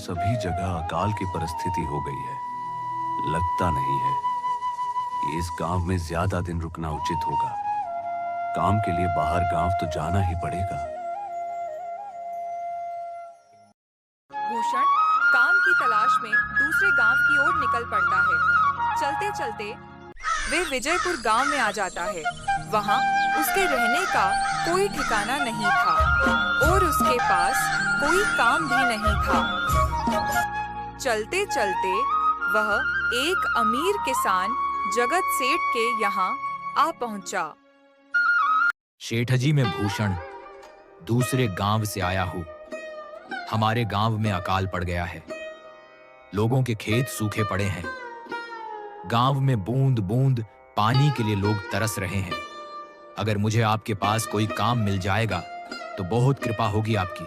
सभी जगह अकाल की परिस्थिति हो गई है। लगता नहीं है कि इस गांव में ज्यादा दिन रुकना उचित होगा। काम के लिए बाहर गांव तो जाना ही पड़ेगा। भूषण काम की तलाश में दूसरे गांव की ओर निकल पड़ता है। चलते चलते वे विजयपुर गांव में आ जाता है। वहां उसके रहने का कोई ठिकाना नहीं था और उसके पास कोई काम भी नहीं था। चलते चलते वह एक अमीर किसान जगत सेठ के यहाँ आ पहुंचा। सेठ जी, मैं भूषण दूसरे गांव से आया हूँ। हमारे गांव में अकाल पड़ गया है। लोगों के खेत सूखे पड़े हैं। गांव में बूंद बूंद पानी के लिए लोग तरस रहे हैं। अगर मुझे आपके पास कोई काम मिल जाएगा तो बहुत कृपा होगी आपकी।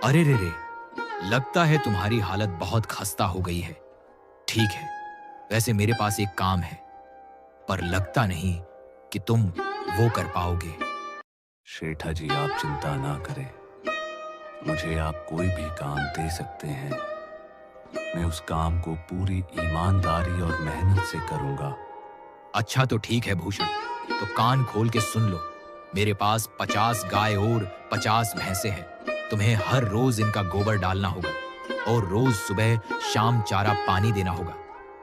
अरे रे रे, लगता है तुम्हारी हालत बहुत खस्ता हो गई है। ठीक है, वैसे मेरे पास एक काम है, पर लगता नहीं कि तुम वो कर पाओगे। शेठा जी, आप चिंता ना करें। मुझे आप कोई भी काम दे सकते हैं। मैं उस काम को पूरी ईमानदारी और मेहनत से करूंगा। अच्छा तो ठीक है भूषण, तो कान खोल के सुन लो। मेरे पास 50 गाय और 50 भैंसे हैं। तुम्हें हर रोज इनका गोबर डालना होगा और रोज सुबह शाम चारा पानी देना होगा।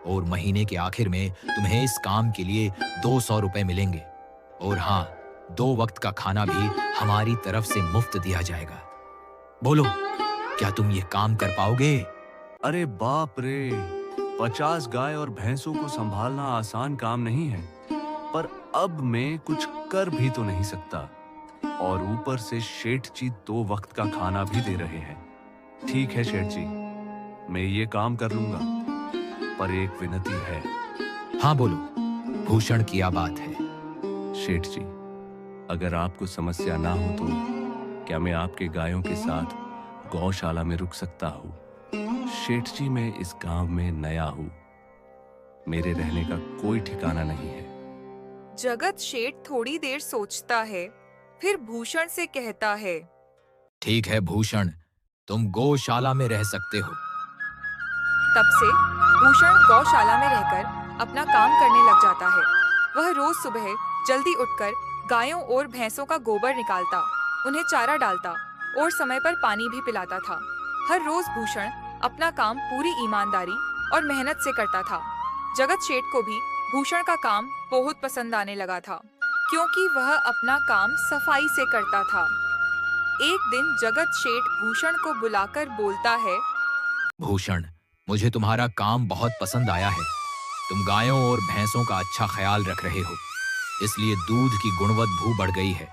और महीने के आखिर में तुम्हें इस काम के लिए 200 रुपए मिलेंगे। और हाँ, 2 वक्त का खाना भी हमारी तरफ से मुफ्त दिया जाएगा। बोलो, क्या तुम ये काम कर पाओगे? अरे बाप रे, 50 गाय और भैंसों को संभालना आसान काम नहीं है। पर अब मैं कुछ कर भी तो नहीं सकता, और ऊपर से सेठ जी 2 वक्त का खाना भी दे रहे हैं। ठीक है सेठ जी, मैं ये काम कर लूंगा, पर एक विनती है। हाँ बोलो, भूषण की बात है। सेठ जी, अगर आपको समस्या ना हो तो क्या मैं आपके गायों के साथ गौशाला में रुक सकता हूँ? सेठ जी, मैं इस गांव में नया हूँ। मेरे रहने का कोई ठिकाना नहीं है। जगत सेठ थोड़ी देर सोचता है, फिर भूषण से कहता है, ठीक है भूषण, तुम गौशाला में रह सकते हो। तब से भूषण गौशाला में रहकर अपना काम करने लग जाता है। वह रोज सुबह जल्दी उठकर गायों और भैंसों का गोबर निकालता, उन्हें चारा डालता और समय पर पानी भी पिलाता था। हर रोज भूषण अपना काम पूरी ईमानदारी और मेहनत से करता था। जगत सेठ को भी भूषण का काम बहुत पसंद आने लगा था, क्योंकि वह अपना काम सफाई से करता था। एक दिन जगत सेठ भूषण को बुलाकर बोलता है, भूषण, मुझे तुम्हारा काम बहुत पसंद आया है। तुम गायों और भैंसों का अच्छा ख्याल रख रहे हो, इसलिए दूध की गुणवत्ता बढ़ गई है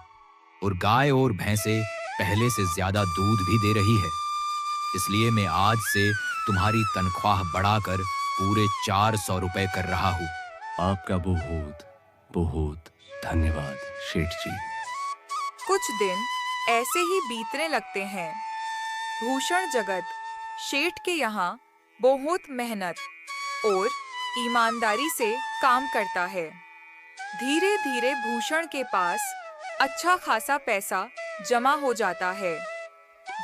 और गाय और भैंसे पहले से ज्यादा दूध भी दे रही है। इसलिए मैं आज से तुम्हारी तनख्वाह बढ़ाकर पूरे 400 रुपए कर रहा हूँ। आपका बहुत बहुत धन्यवाद सेठ जी। कुछ दिन ऐसे ही बीतने लगते हैं। भूषण जगत सेठ के यहाँ बहुत मेहनत और ईमानदारी से काम करता है। धीरे धीरे भूषण के पास अच्छा खासा पैसा जमा हो जाता है,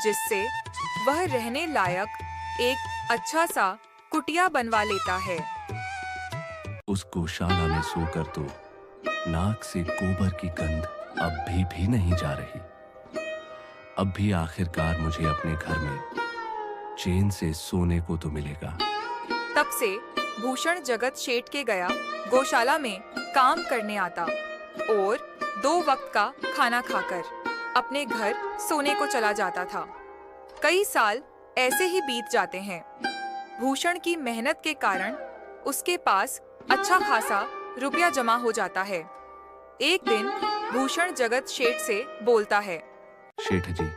जिससे वह रहने लायक एक अच्छा सा कुटिया बनवा लेता है। उस गौशाला में सोकर तो नाक से गोबर की गंध अब भी नहीं जा रही। अब भी आखिरकार मुझे अपने घर में चैन से सोने को तो मिलेगा। तब से भूषण जगत सेठ के गया गौशाला में काम करने आता और 2 वक्त का खाना खाकर अपने घर सोने को चला जाता था। कई साल ऐसे ही बीत जाते हैं। भूषण की मेहनत के कारण उसके पास अच्छा खासा रुपया जमा हो जाता है। एक दिन भूषण जगत सेठ से बोलता है, सेठ जी,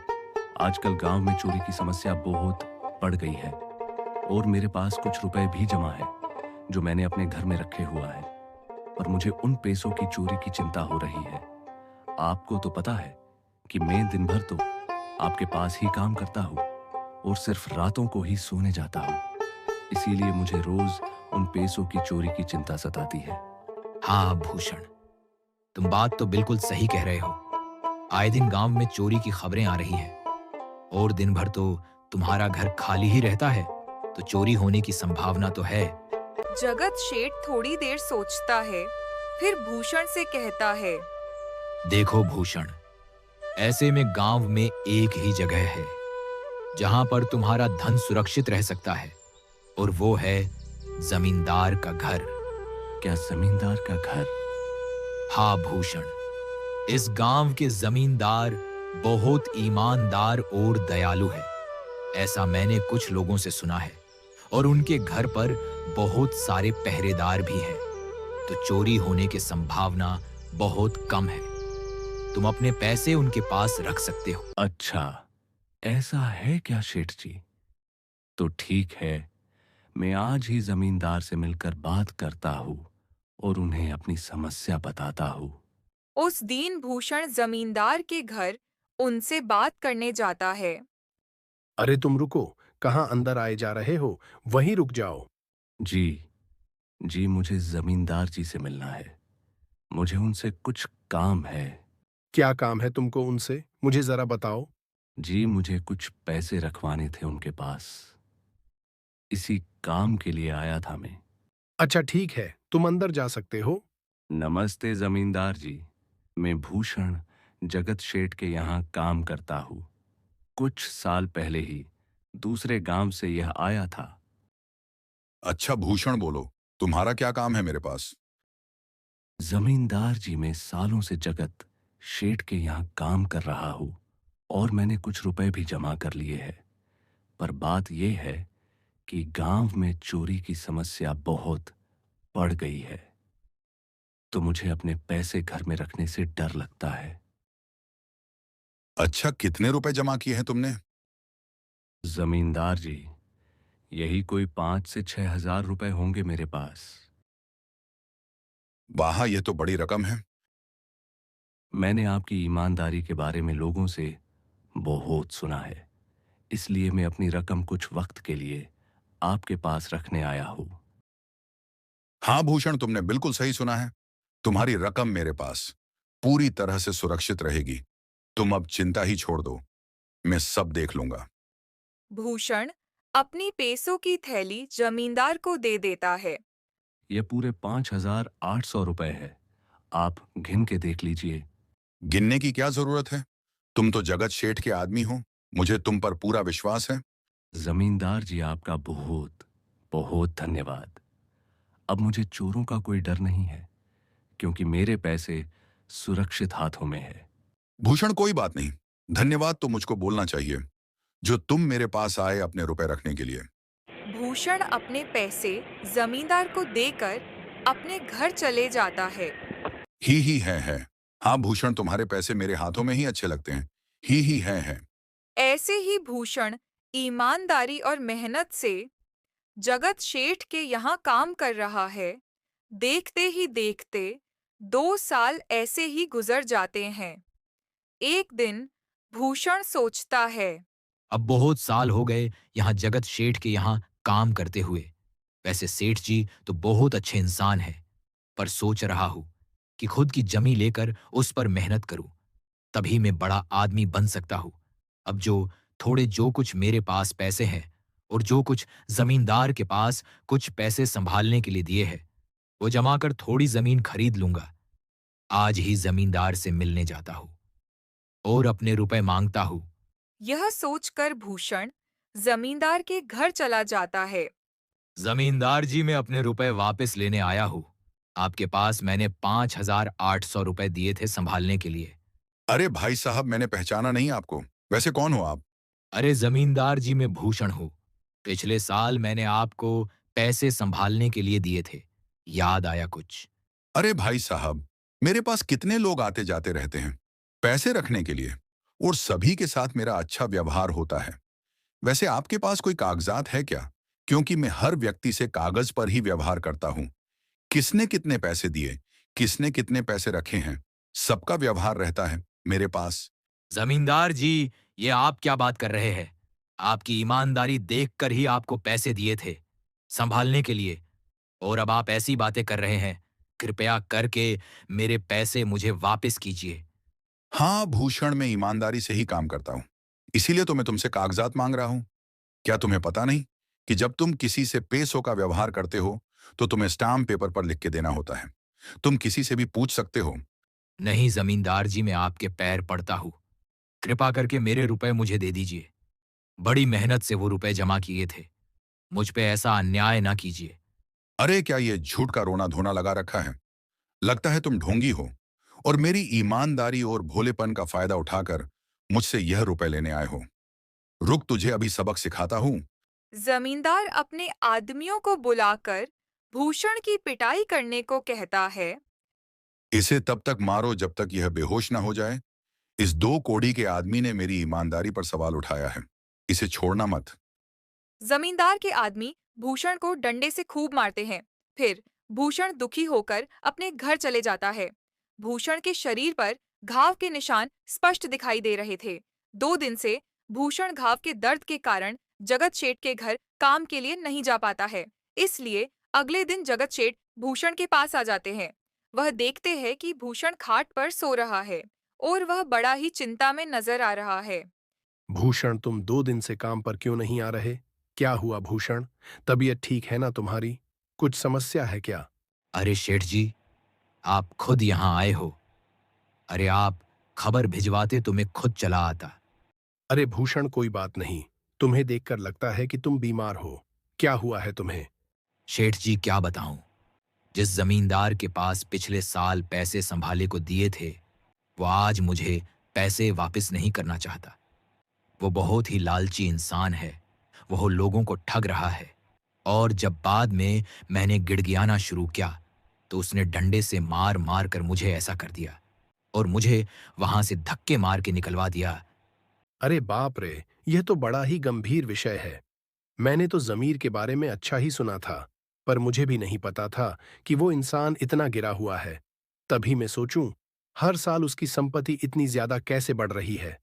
आजकल गांव में चोरी की समस्या बहुत बढ़ गई है और मेरे पास कुछ रुपए भी जमा है जो मैंने अपने घर में रखे हुआ है, पर मुझे उन पैसों की चोरी की चिंता हो रही है। आपको तो पता है कि मैं दिन भर तो आपके पास ही काम करता हूँ और सिर्फ रातों को ही सोने जाता हूँ। इसीलिए मुझे रोज उन पैसों की चोरी की चिंता सताती है। हाँ भूषण, तुम बात तो बिल्कुल सही कह रहे हो। आए दिन गांव में चोरी की खबरें आ रही हैं और दिन भर तो तुम्हारा घर खाली ही रहता है तो चोरी होने की संभावना तो है। जगत शेठ थोड़ी देर सोचता है, फिर भूषण से कहता है। देखो भूषण, ऐसे में गांव में एक ही जगह है जहां पर तुम्हारा धन सुरक्षित रह सकता है, और वो है जमींदार का घर। क्या जमींदार का घर? हाँ भूषण, इस गांव के जमींदार बहुत ईमानदार और दयालु है, ऐसा मैंने कुछ लोगों से सुना है। और उनके घर पर बहुत सारे पहरेदार भी हैं, तो चोरी होने की संभावना बहुत कम है। तुम अपने पैसे उनके पास रख सकते हो। अच्छा, ऐसा है क्या शेठ जी? तो ठीक है, मैं आज ही जमींदार से मिलकर बात करता हूँ और उन्हें अपनी समस्या बताता हूँ। उस दिन भूषण जमींदार के घर उनसे बात करने जाता है। अरे तुम रुको, कहाँ अंदर आए जा रहे हो? वहीं रुक जाओ। जी, जी मुझे जमींदार जी से मिलना है। मुझे उनसे कुछ काम है। क्या काम है तुमको उनसे? मुझे जरा बताओ। जी मुझे कुछ पैसे रखवाने थे उनके पास। इसी काम के लिए आया था मैं। अच्छा ठीक है, तुम अंदर जा सकते हो। नमस्ते जमींदार जी, मैं भूषण जगत शेठ के यहाँ काम करता हूँ। कुछ साल पहले ही दूसरे गांव से यह आया था। अच्छा भूषण, बोलो तुम्हारा क्या काम है मेरे पास? जमींदार जी, मैं सालों से जगत शेठ के यहाँ काम कर रहा हूँ और मैंने कुछ रुपए भी जमा कर लिए हैं। पर बात यह है कि गांव में चोरी की समस्या बहुत बढ़ गई है, तो मुझे अपने पैसे घर में रखने से डर लगता है। अच्छा, कितने रुपए जमा किए हैं तुमने? जमींदार जी, यही कोई 5 से 6 हजार रुपए होंगे मेरे पास। वाह, ये तो बड़ी रकम है। मैंने आपकी ईमानदारी के बारे में लोगों से बहुत सुना है, इसलिए मैं अपनी रकम कुछ वक्त के लिए आपके पास रखने आया हूं। हाँ भूषण, तुमने बिल्कुल सही सुना है। तुम्हारी रकम मेरे पास पूरी तरह से सुरक्षित रहेगी। तुम अब चिंता ही छोड़ दो, मैं सब देख लूंगा। भूषण अपनी पैसों की थैली जमींदार को दे देता है। यह पूरे 5,800 रुपए है। आप गिन के देख लीजिए। गिनने की क्या जरूरत है? तुम तो जगत शेठ के आदमी हो, मुझे तुम पर पूरा विश्वास है। जमींदार जी, आपका बहुत बहुत धन्यवाद। अब मुझे चोरों का कोई डर नहीं है, क्योंकि मेरे पैसे सुरक्षित हाथों में है। भूषण कोई बात नहीं, धन्यवाद तो मुझको बोलना चाहिए, जो तुम मेरे पास आए अपने रुपए रखने के लिए। भूषण अपने पैसे जमींदार को देकर अपने घर चले जाता है। ही है। हाँ भूषण, तुम्हारे पैसे मेरे हाथों में ही अच्छे लगते हैं। ही है। ऐसे ही भूषण ईमानदारी और मेहनत से जगत शेठ के यहाँ काम कर रहा है। देखते ही देखते 2 साल ऐसे ही गुजर जाते हैं। एक दिन भूषण सोचता है। अब बहुत साल हो गए यहाँ जगत शेठ के यहाँ काम करते हुए। वैसे सेठ जी तो बहुत अच्छे इंसान हैं, पर सोच रहा हूं कि खुद की जमी लेकर उस पर मेहनत करूं, तभी मैं बड़ा आदमी बन सकता हूं। अब जो कुछ मेरे पास पैसे हैं और जो कुछ जमींदार के पास कुछ पैसे संभालने के लिए दिए हैं, वो जमा कर थोड़ी जमीन खरीद लूंगा। आज ही जमींदार से मिलने जाता हूं और अपने रुपए मांगता हूं। यह सोचकर भूषण जमींदार के घर चला जाता है। जमींदार जी, मैं अपने रुपए वापस लेने आया हूं। आपके पास मैंने 5,800 रुपए दिए थे संभालने के लिए। अरे भाई साहब, मैंने पहचाना नहीं आपको। वैसे कौन हो आप? अरे जमींदार जी, मैं भूषण हूँ। पिछले साल मैंने आपको पैसे संभालने के लिए दिए थे, याद आया कुछ? अरे भाई साहब, मेरे पास कितने लोग आते जाते रहते हैं पैसे रखने के लिए, और सभी के साथ मेरा अच्छा व्यवहार होता है। वैसे आपके पास कोई कागजात है क्या? क्योंकि मैं हर व्यक्ति से कागज पर ही व्यवहार करता हूँ। किसने कितने पैसे दिए, किसने कितने पैसे रखे हैं, सबका व्यवहार रहता है मेरे पास। जमींदार जी, ये आप क्या बात कर रहे हैं? आपकी ईमानदारी देखकर ही आपको पैसे दिए थे संभालने के लिए, और अब आप ऐसी बातें कर रहे हैं। कृपया करके मेरे पैसे मुझे वापस कीजिए। हाँ भूषण, मैं ईमानदारी से ही काम करता हूँ, इसीलिए तो मैं तुमसे कागजात मांग रहा हूँ। क्या तुम्हें पता नहीं कि जब तुम किसी से पैसों का व्यवहार करते हो तो तुम्हें स्टाम्प पेपर पर लिख के देना होता है? तुम किसी से भी पूछ सकते हो। नहीं जमींदार जी, मैं आपके पैर पड़ता हूँ। कृपा करके मेरे रुपए मुझे दे दीजिए। बड़ी मेहनत से वो रुपए जमा किए थे। मुझ पे ऐसा अन्याय ना कीजिए। अरे क्या ये झूठ का रोना धोना लगा रखा है? लगता है तुम ढोंगी हो और मेरी ईमानदारी और भोलेपन का फायदा उठाकर मुझसे यह रुपए लेने आए हो। रुक, तुझे अभी सबक सिखाता हूँ। जमींदार अपने आदमियों को बुलाकर भूषण की पिटाई करने को कहता है। इसे तब तक मारो जब तक यह बेहोश ना हो जाए। इस 2 कोड़ी के आदमी ने मेरी ईमानदारी पर सवाल उठाया है। इसे छोड़ना मत। जमींदार के आदमी भूषण को डंडे से खूब मारते हैं। फिर भूषण दुखी होकर अपने घर चले जाता है। भूषण के शरीर पर घाव के निशान स्पष्ट दिखाई दे रहे थे। 2 दिन से भूषण घाव के दर्द के कारण जगत शेठ के घर काम के लिए नहीं जा पाता है। इसलिए अगले दिन जगत शेठ भूषण के पास आ जाते हैं। वह देखते हैं कि भूषण खाट पर सो रहा है और वह बड़ा ही चिंता में नजर आ रहा है। भूषण, तुम 2 दिन से काम पर क्यों नहीं आ रहे? क्या हुआ भूषण? तबीयत ठीक है ना तुम्हारी? कुछ समस्या है क्या? अरे शेठ जी, आप खुद यहाँ आए हो। अरे आप खबर भिजवाते तो मैं खुद चला आता। अरे भूषण, कोई बात नहीं। तुम्हें देखकर लगता है कि तुम बीमार हो। क्या हुआ है तुम्हें? शेठ जी क्या बताऊं, जिस जमींदार के पास पिछले साल पैसे संभाले को दिए थे, वो आज मुझे पैसे वापस नहीं करना चाहता। वो बहुत ही लालची इंसान है। वो लोगों को ठग रहा है। और जब बाद में मैंने गिड़गियाना शुरू किया तो उसने डंडे से मार मार कर मुझे ऐसा कर दिया और मुझे वहां से धक्के मार के निकलवा दिया। अरे बाप रे, यह तो बड़ा ही गंभीर विषय है। मैंने तो जमीर के बारे में अच्छा ही सुना था, पर मुझे भी नहीं पता था कि वो इंसान इतना गिरा हुआ है। तभी मैं सोचूं, हर साल उसकी संपत्ति इतनी ज्यादा कैसे बढ़ रही है।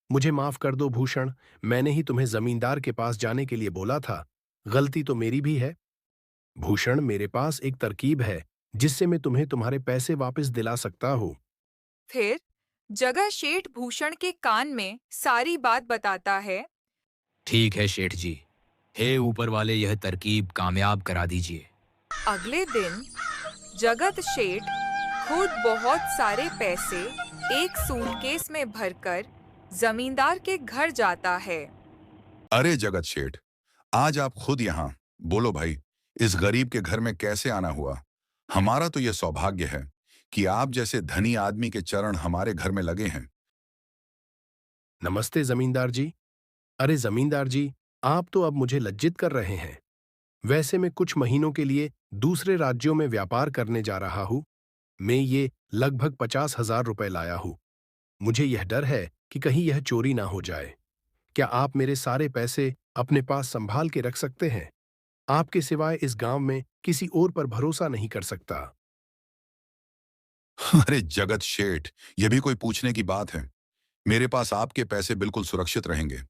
मुझे माफ कर दो भूषण, मैंने ही तुम्हें जमींदार के पास जाने के लिए बोला था। गलती तो मेरी भी है। भूषण, मेरे पास एक तरकीब है जिससे मैं तुम्हें तुम्हारे पैसे वापस दिला सकता हूँ। फिर जगह शेठ भूषण के कान में सारी बात बताता है। ठीक है शेठ जी, हे ऊपर वाले यह तरकीब कामयाब करा दीजिए। अगले दिन जगत शेठ खुद बहुत सारे पैसे एक सूटकेस में भरकर जमींदार के घर जाता है। अरे जगत शेठ, आज आप खुद यहाँ। बोलो भाई, इस गरीब के घर में कैसे आना हुआ? हमारा तो यह सौभाग्य है कि आप जैसे धनी आदमी के चरण हमारे घर में लगे हैं। नमस्ते जमींदार जी। अरे जमींदार जी, आप तो अब मुझे लज्जित कर रहे हैं। वैसे मैं कुछ महीनों के लिए दूसरे राज्यों में व्यापार करने जा रहा हूँ। मैं ये लगभग 50,000 रुपए लाया हूँ। मुझे यह डर है कि कहीं यह चोरी ना हो जाए। क्या आप मेरे सारे पैसे अपने पास संभाल के रख सकते हैं? आपके सिवाय इस गांव में किसी और पर भरोसा नहीं कर सकता। अरे जगत शेठ, यह भी कोई पूछने की बात है? मेरे पास आपके पैसे बिल्कुल सुरक्षित रहेंगे।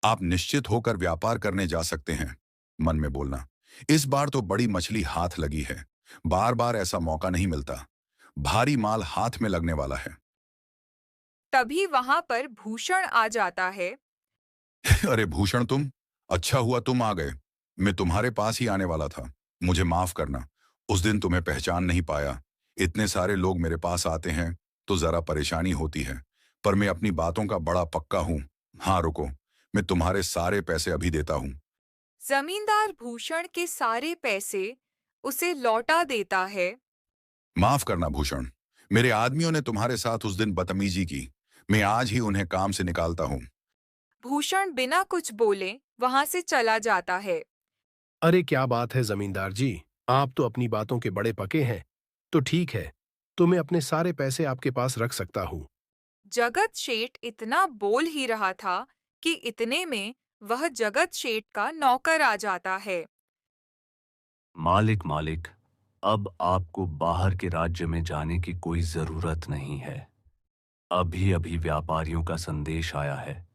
आप निश्चित होकर व्यापार करने जा सकते हैं। मन में बोलना, इस बार तो बड़ी मछली हाथ लगी है। बार बार ऐसा मौका नहीं मिलता। भारी माल हाथ में लगने वाला है। तभी वहां पर भूषण आ जाता है। अरे भूषण, तुम? अच्छा हुआ तुम आ गए। मैं तुम्हारे पास ही आने वाला था। मुझे माफ करना, उस दिन तुम्हें पहचान नहीं पाया। इतने सारे लोग मेरे पास आते हैं तो जरा परेशानी होती है, पर मैं अपनी बातों का बड़ा पक्का हूं। हाँ रुको, मैं तुम्हारे सारे पैसे अभी देता हूं। जमींदार भूषण के सारे पैसे उसे लौटा देता है। माफ करना भूषण, मेरे आदमियों ने तुम्हारे साथ उस दिन बदतमीजी की। मैं आज ही उन्हें काम से निकालता हूं। भूषण बिना कुछ बोले वहां से चला जाता है। अरे क्या बात है जमींदार जी, आप तो अपनी बातों के बड़े पके हैं। तो ठीक है, तो मैं अपने सारे पैसे आपके पास रख सकता हूँ। जगत शेठ इतना बोल ही रहा था कि इतने में वह जगत शेठ का नौकर आ जाता है। मालिक मालिक, अब आपको बाहर के राज्य में जाने की कोई जरूरत नहीं है। अभी अभी व्यापारियों का संदेश आया है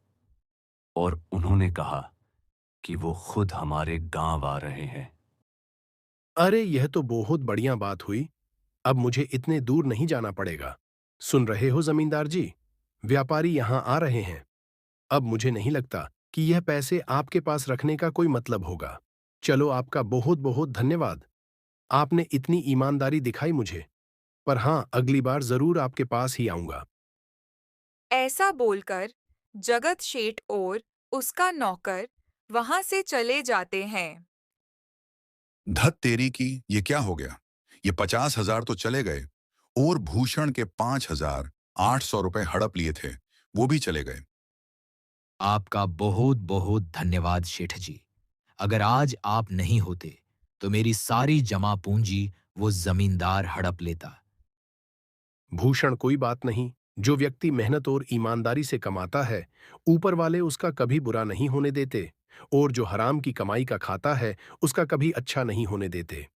और उन्होंने कहा कि वो खुद हमारे गांव आ रहे हैं। अरे यह तो बहुत बढ़िया बात हुई। अब मुझे इतने दूर नहीं जाना पड़ेगा। सुन रहे हो जमींदार जी, व्यापारी यहाँ आ रहे हैं। अब मुझे नहीं लगता कि यह पैसे आपके पास रखने का कोई मतलब होगा। चलो, आपका बहुत बहुत धन्यवाद। आपने इतनी ईमानदारी दिखाई मुझे। पर हाँ, अगली बार जरूर आपके पास ही आऊंगा। ऐसा बोलकर जगत शेठ और उसका नौकर वहां से चले जाते हैं। धत तेरी की, ये क्या हो गया? ये 50,000 तो चले गए और भूषण के 5,800 रुपए हड़प लिए थे, वो भी चले गए। आपका बहुत बहुत धन्यवाद शेठ जी। अगर आज आप नहीं होते तो मेरी सारी जमा पूंजी वो जमींदार हड़प लेता। भूषण, कोई बात नहीं। जो व्यक्ति मेहनत और ईमानदारी से कमाता है, ऊपर वाले उसका कभी बुरा नहीं होने देते, और जो हराम की कमाई का खाता है, उसका कभी अच्छा नहीं होने देते।